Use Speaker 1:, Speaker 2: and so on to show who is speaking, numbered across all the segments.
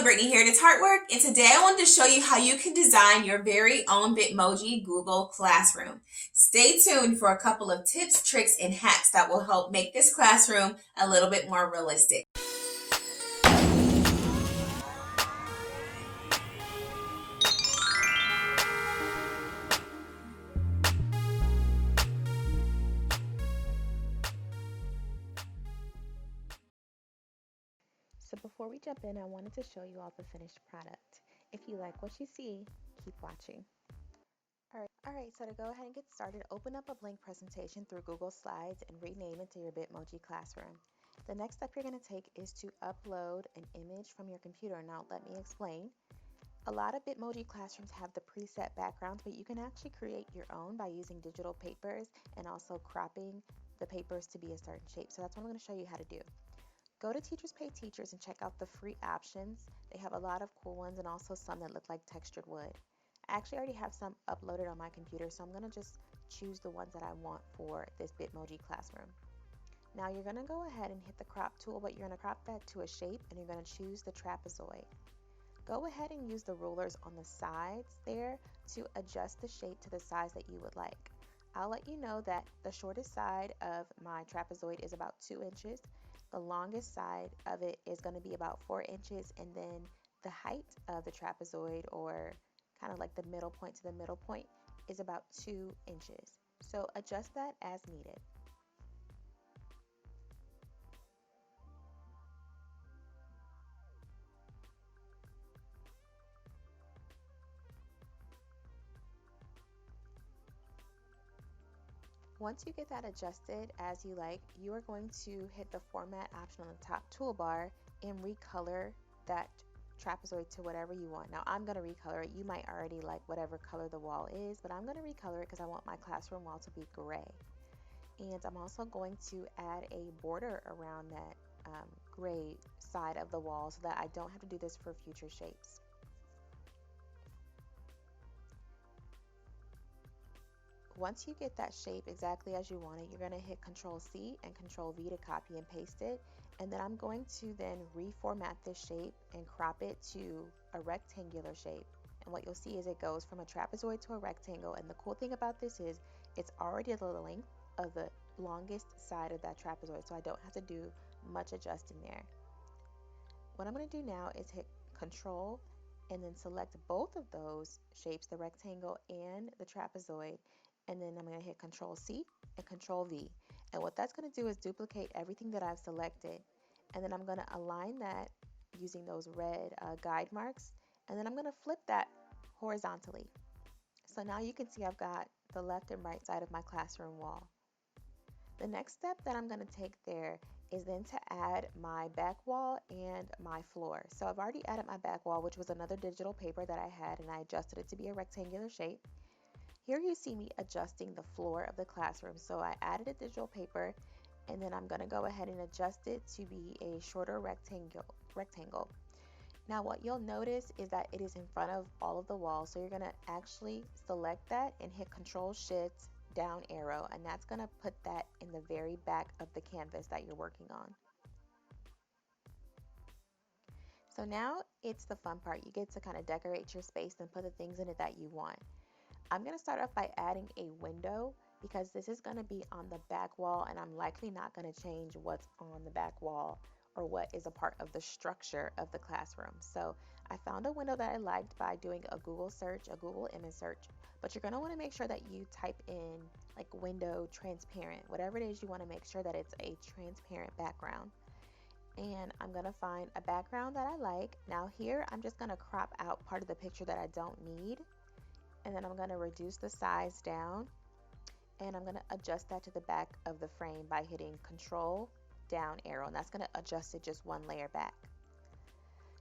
Speaker 1: Brittany here, it's Heartwork, and today I wanted to show you how you can design your very own Bitmoji Google Classroom. Stay tuned for a couple of tips, tricks, and hacks that will help make this classroom a little bit more realistic.
Speaker 2: So before we jump in, I wanted to show you all the finished product. If you like what you see, keep watching. Alright, so to go ahead and get started, open up a blank presentation through Google Slides and rename it to your Bitmoji Classroom. The next step you're going to take is to upload an image from your computer. Now let me explain. A lot of Bitmoji classrooms have the preset backgrounds, but you can actually create your own by using digital papers and also cropping the papers to be a certain shape. So that's what I'm going to show you how to do. Go to Teachers Pay Teachers and check out the free options. They have a lot of cool ones and also some that look like textured wood. I actually already have some uploaded on my computer, so I'm going to just choose the ones that I want for this Bitmoji classroom. Now you're going to go ahead and hit the crop tool, but you're going to crop that to a shape and you're going to choose the trapezoid. Go ahead and use the rulers on the sides there to adjust the shape to the size that you would like. I'll let you know that the shortest side of my trapezoid is about 2 inches. The longest side of it is going to be about 4 inches, and then the height of the trapezoid, or kind of like the middle point to the middle point, is about 2 inches. So adjust that as needed. Once you get that adjusted as you like, you are going to hit the format option on the top toolbar and recolor that trapezoid to whatever you want. Now I'm going to recolor it. You might already like whatever color the wall is, but I'm going to recolor it because I want my classroom wall to be gray. And I'm also going to add a border around that gray side of the wall so that I don't have to do this for future shapes. Once you get that shape exactly as you want it, you're going to hit Control C and Control V to copy and paste it. And then I'm going to then reformat this shape and crop it to a rectangular shape. And what you'll see is it goes from a trapezoid to a rectangle. And the cool thing about this is it's already the length of the longest side of that trapezoid, so I don't have to do much adjusting there. What I'm going to do now is hit Control and then select both of those shapes, the rectangle and the trapezoid, and then I'm going to hit Control C and Control V. And what that's going to do is duplicate everything that I've selected, and then I'm going to align that using those red guide marks, and then I'm going to flip that horizontally. So now you can see I've got the left and right side of my classroom wall. The next step that I'm going to take there is then to add my back wall and my floor. So I've already added my back wall, which was another digital paper that I had, and I adjusted it to be a rectangular shape. Here you see me adjusting the floor of the classroom. So I added a digital paper, and then I'm going to go ahead and adjust it to be a shorter rectangle. Now what you'll notice is that it is in front of all of the walls, so you're going to actually select that and hit Control Shift down arrow, and that's going to put that in the very back of the canvas that you're working on. So now it's the fun part. You get to kind of decorate your space and put the things in it that you want. I'm going to start off by adding a window because this is going to be on the back wall, and I'm likely not going to change what's on the back wall or what is a part of the structure of the classroom. So I found a window that I liked by doing a Google search, a Google image search, but you're going to want to make sure that you type in like window transparent, whatever it is, you want to make sure that it's a transparent background. And I'm going to find a background that I like. Now here, I'm just going to crop out part of the picture that I don't need. And then I'm going to reduce the size down, and I'm going to adjust that to the back of the frame by hitting Control down arrow, and that's going to adjust it just one layer back.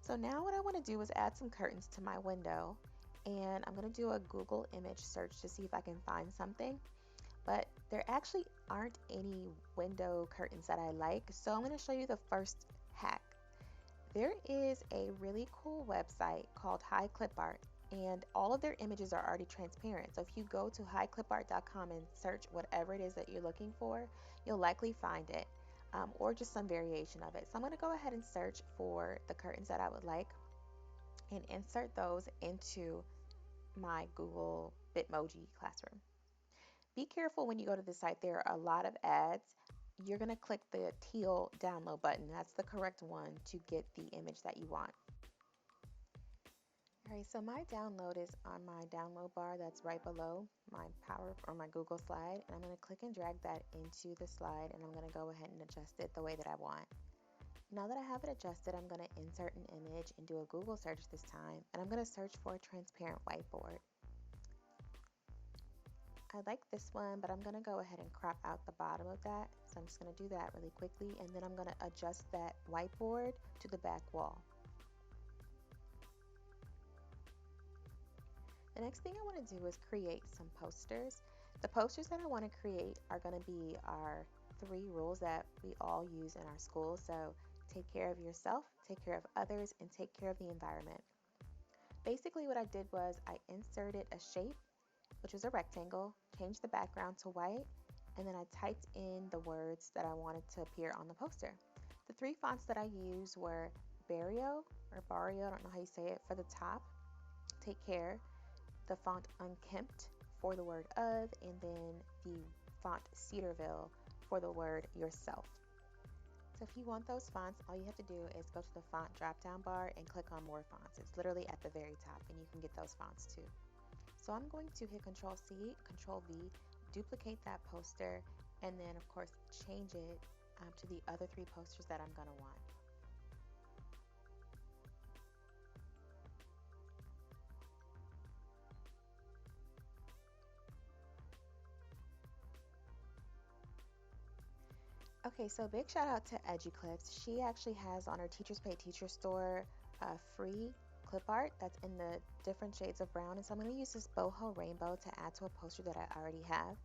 Speaker 2: So now what I want to do is add some curtains to my window, and I'm going to do a Google image search to see if I can find something, but there actually aren't any window curtains that I like, so I'm going to show you the first hack. There is a really cool website called HiClipArt, and all of their images are already transparent. So if you go to highclipart.com and search whatever it is that you're looking for, you'll likely find it, or just some variation of it. So I'm going to go ahead and search for the curtains that I would like. and insert those into my Google Bitmoji classroom. Be careful when you go to the site, there are a lot of ads. You're going to click the teal download button. That's the correct one to get the image that you want. All right, so my download is on my download bar that's right below my Power or my Google slide, and I'm going to click and drag that into the slide, and I'm going to go ahead and adjust it the way that I want. Now that I have it adjusted, I'm going to insert an image and do a Google search this time, and I'm going to search for a transparent whiteboard. I like this one, but I'm going to go ahead and crop out the bottom of that. So I'm just going to do that really quickly, and then I'm going to adjust that whiteboard to the back wall. The next thing I want to do is create some posters. The posters that I want to create are going to be our 3 rules that we all use in our school. So take care of yourself, take care of others, and take care of the environment. Basically what I did was I inserted a shape, which was a rectangle, changed the background to white, and then I typed in the words that I wanted to appear on the poster. The 3 fonts that I used were Barrio, I don't know how you say it, for the top, take care, the font Unkempt for the word of, and then the font Cedarville for the word yourself. So if you want those fonts, all you have to do is go to the font drop down bar and click on more fonts. It's literally at the very top, and you can get those fonts too. So I'm going to hit Control C, Control V, duplicate that poster, and then of course change it to the other 3 posters that I'm going to want. Okay, so big shout out to EduClips. She actually has on her Teachers Pay Teacher store free clip art that's in the different shades of brown. And so I'm going to use this boho rainbow to add to a poster that I already have.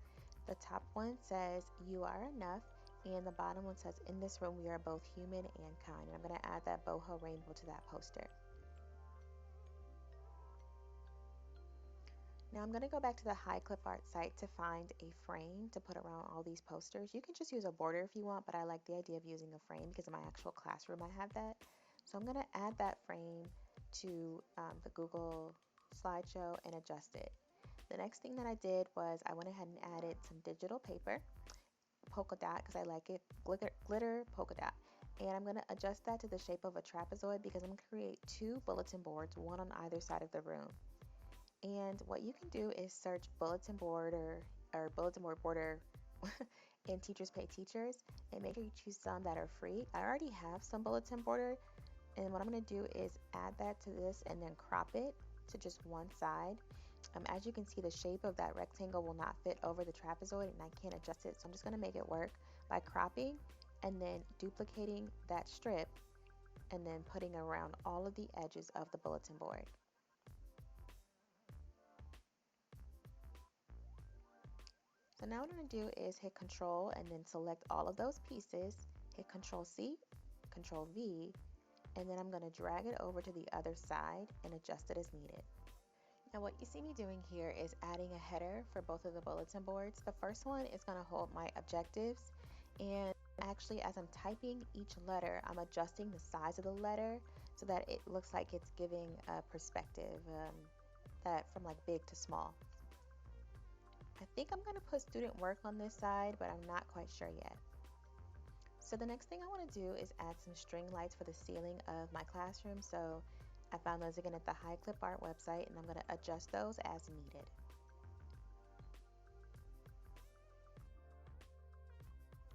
Speaker 2: The top one says, "You are enough." And the bottom one says, "In this room, we are both human and kind." And I'm going to add that boho rainbow to that poster. Now I'm going to go back to the High Clip Art site to find a frame to put around all these posters. You can just use a border if you want, but I like the idea of using a frame because in my actual classroom I have that. So I'm going to add that frame to the Google slideshow and adjust it. The next thing that I did was I went ahead and added some digital paper, polka dot because I like it, glitter polka dot. And I'm going to adjust that to the shape of a trapezoid because I'm going to create 2 bulletin boards, one on either side of the room. And what you can do is search bulletin board or bulletin board border in Teachers Pay Teachers, and make sure you choose some that are free. I already have some bulletin border, and what I'm going to do is add that to this and then crop it to just one side. As you can see, the shape of that rectangle will not fit over the trapezoid, and I can't adjust it, so I'm just going to make it work by cropping and then duplicating that strip and then putting around all of the edges of the bulletin board. So now what I'm going to do is hit Control and then select all of those pieces, hit Control C, Control V, and then I'm going to drag it over to the other side and adjust it as needed. Now what you see me doing here is adding a header for both of the bulletin boards. The first one is going to hold my objectives, and actually as I'm typing each letter, I'm adjusting the size of the letter so that it looks like it's giving a perspective that from like big to small. I think I'm going to put student work on this side, but I'm not quite sure yet. So the next thing I want to do is add some string lights for the ceiling of my classroom. So I found those again at the High Clip Art website, and I'm going to adjust those as needed.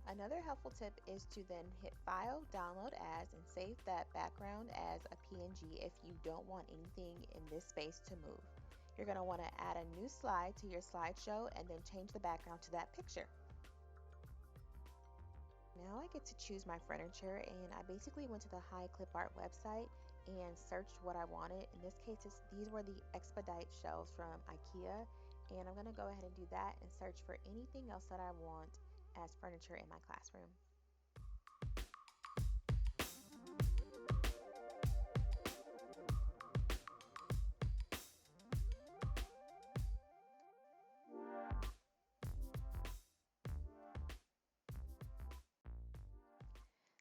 Speaker 2: Another helpful tip is to then hit File, Download As, and save that background as a PNG if you don't want anything in this space to move. You're going to want to add a new slide to your slideshow and then change the background to that picture. Now I get to choose my furniture, and I basically went to the High Clip Art website and searched what I wanted. In this case, these were the Expedite shelves from IKEA, and I'm going to go ahead and do that and search for anything else that I want as furniture in my classroom.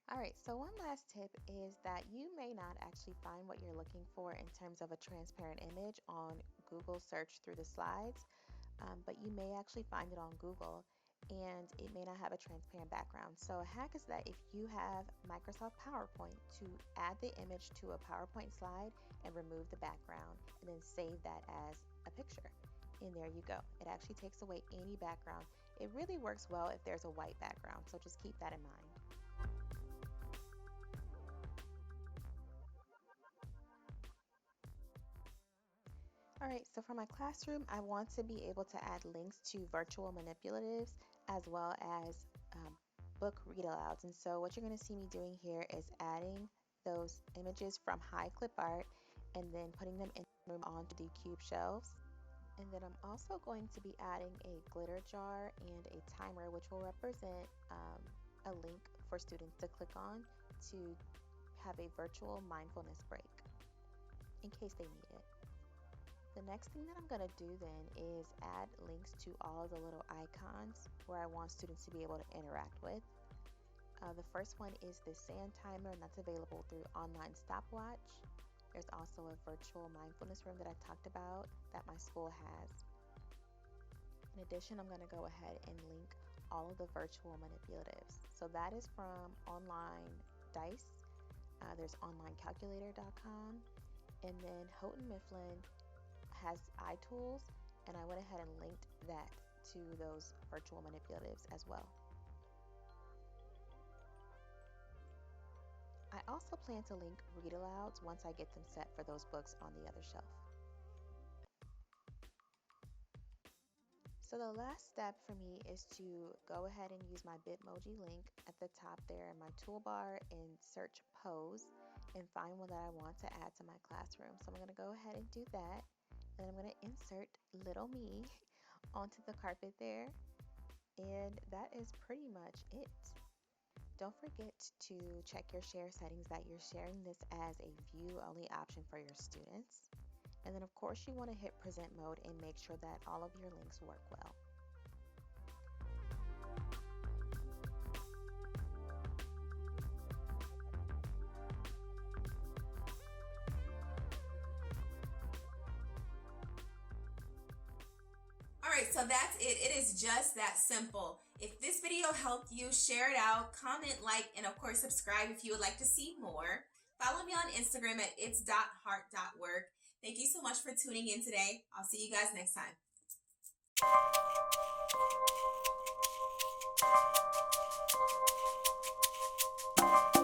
Speaker 2: All right, so one last tip is that you may not actually find what you're looking for in terms of a transparent image on Google search through the slides, but you may actually find it on Google and it may not have a transparent background. So a hack is that if you have Microsoft PowerPoint, to add the image to a PowerPoint slide and remove the background and then save that as a picture. And there you go. It actually takes away any background. It really works well if there's a white background, so just keep that in mind. All right, so for my classroom, I want to be able to add links to virtual manipulatives as well as book read alouds. And so what you're going to see me doing here is adding those images from high clip art and then putting them in the room onto the cube shelves. And then I'm also going to be adding a glitter jar and a timer, which will represent a link for students to click on to have a virtual mindfulness break in case they need it. The next thing that I'm going to do then is add links to all of the little icons where I want students to be able to interact with. The first one is the sand timer, and that's available through online stopwatch. There's also a virtual mindfulness room that I talked about that my school has. In addition, I'm going to go ahead and link all of the virtual manipulatives. So that is from online dice. There's onlinecalculator.com, and then Houghton Mifflin has iTools, and I went ahead and linked that to those virtual manipulatives as well. I also plan to link read alouds once I get them set for those books on the other shelf. So the last step for me is to go ahead and use my Bitmoji link at the top there in my toolbar and search pose and find one that I want to add to my classroom. So I'm going to go ahead and do that. And I'm going to insert little me onto the carpet there. And that is pretty much it. Don't forget to check your share settings that you're sharing this as a view only option for your students. And then of course you want to hit present mode and make sure that all of your links work well.
Speaker 1: All right, so that's it. It is just that simple. If this video helped you, share it out, comment, like, and of course subscribe if you would like to see more. Follow me on Instagram at its.heart.work. Thank you so much for tuning in today. I'll see you guys next time.